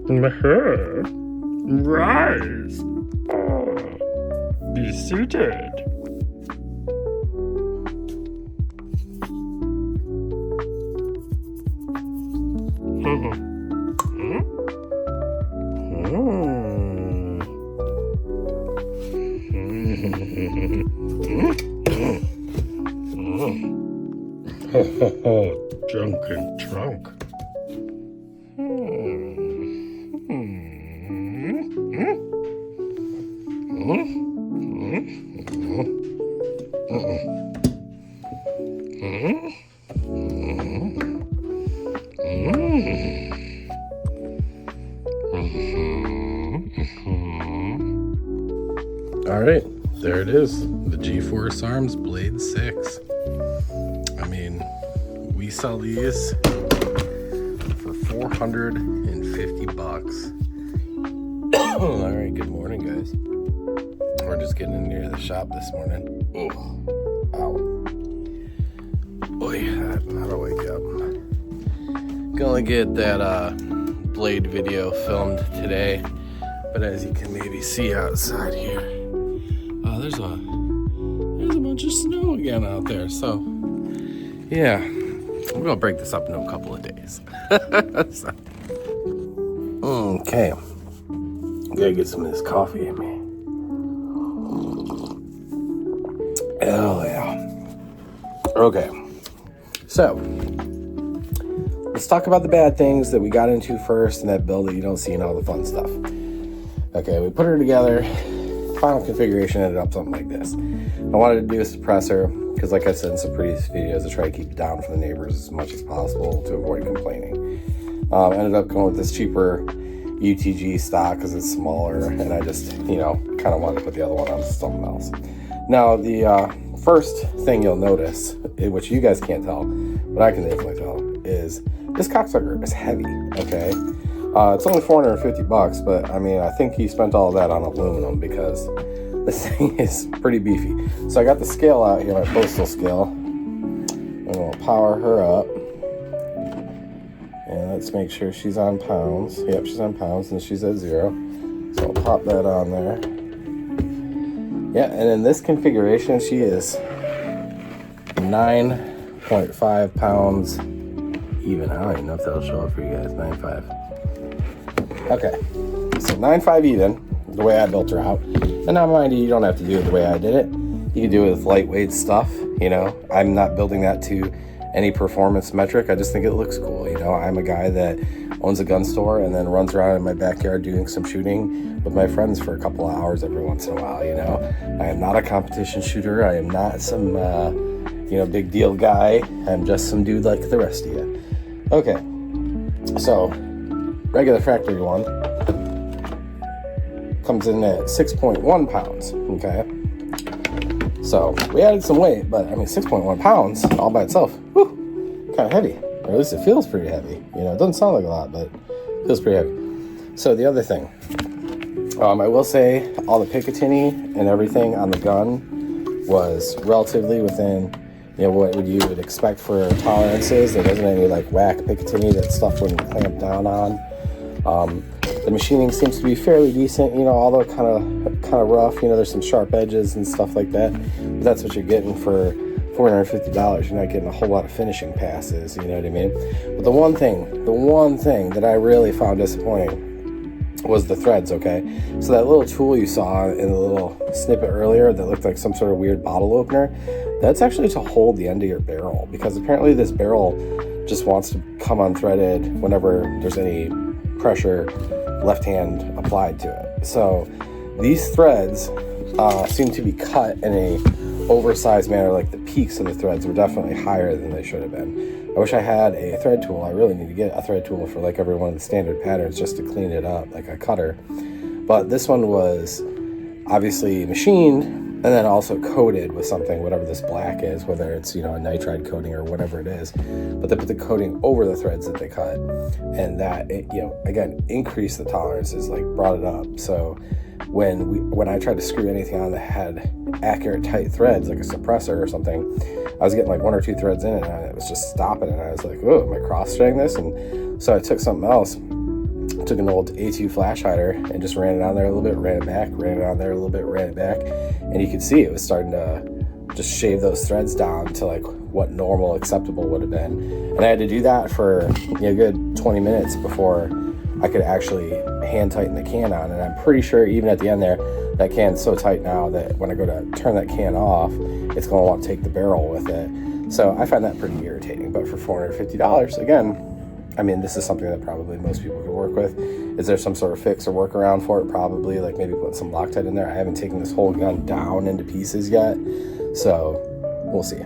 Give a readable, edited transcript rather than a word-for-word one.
Rise. Be seated. Drunken trunk. All right, there it is, the GForce Arms Blade 6. I mean, we sell these for $450. All right, good morning, guys. We're just getting in near the shop this morning. Oh, ow. Boy, how to wake up. Gonna get that Blade video filmed today, but as you can maybe see outside here, there's a bunch of snow again out there. So, yeah, we're gonna break this up in a couple of days. So, okay, gotta get some of this coffee in me. Oh yeah. Okay, so let's talk about the bad things that we got into first in that build that you don't see in all the fun stuff. Okay, we put her together. Final configuration ended up something like this. I wanted to do a suppressor because, like I said in some previous videos, I try to keep it down from the neighbors as much as possible to avoid complaining. Ended up going with this cheaper UTG stock because it's smaller, and I just, kind of wanted to put the other one on something else. Now, the first thing you'll notice, which you guys can't tell, but I can definitely tell, is this cocksucker is heavy, okay? It's only $450, but I mean, I think he spent all of that on aluminum because this thing is pretty beefy. So I got the scale out here, my postal scale. I'm gonna power her up. And let's make sure she's on pounds. Yep, she's on pounds and she's at 0. So I'll pop that on there. Yeah, and in this configuration, she is 9.5 pounds even. I don't even know if that'll show up for you guys. 9.5. Okay, so 9.5 even, the way I built her out. And now mind you, you don't have to do it the way I did it. You can do it with lightweight stuff, I'm not building that to any performance metric. I just think it looks cool, I'm a guy that owns a gun store and then runs around in my backyard doing some shooting with my friends for a couple of hours every once in a while, I am not a competition shooter. I am not some, big deal guy. I'm just some dude like the rest of you. Okay, so regular factory one comes in at 6.1 pounds, okay? So we added some weight, but I mean, 6.1 pounds all by itself, whew, kind of heavy, or at least it feels pretty heavy. It doesn't sound like a lot, but it feels pretty heavy. So the other thing, I will say all the Picatinny and everything on the gun was relatively within what you would expect for tolerances. There wasn't any whack Picatinny that stuff wouldn't clamp down on. The machining seems to be fairly decent, although kind of rough. There's some sharp edges and stuff like that. But that's what you're getting for $450. You're not getting a whole lot of finishing passes. You know what I mean? But the one thing that I really found disappointing was the threads. Okay, so that little tool you saw in the little snippet earlier that looked like some sort of weird bottle opener, that's actually to hold the end of your barrel, because apparently this barrel just wants to come unthreaded whenever there's any pressure left hand applied to it. So these threads seem to be cut in a oversized manner. Like the peaks of the threads were definitely higher than they should have been. I wish I had a thread tool. I really need to get a thread tool for every one of the standard patterns just to clean it up, like a cutter. But this one was obviously machined and then also coated with something, whatever this black is, whether it's, a nitride coating or whatever it is. But they put the coating over the threads that they cut, and that, again, increased the tolerances, brought it up. So when I tried to screw anything on that had accurate tight threads, like a suppressor or something, I was getting 1 or 2 threads in it, and it was just stopping, and I was like, oh, am I cross-threading this? And so I took something else, took an old A2 flash hider and just ran it on there a little bit, ran it back, ran it on there a little bit, ran it back, and you could see it was starting to just shave those threads down to like what normal acceptable would have been. And I had to do that for a good 20 minutes before I could actually hand tighten the can on. And I'm pretty sure even at the end there, that can's so tight now that when I go to turn that can off, it's going to want to take the barrel with it. So I find that pretty irritating. But for $450, again, I mean, this is something that probably most people could work with. Is there some sort of fix or workaround for it? Probably, like maybe put some Loctite in there. I haven't taken this whole gun down into pieces yet, so we'll see.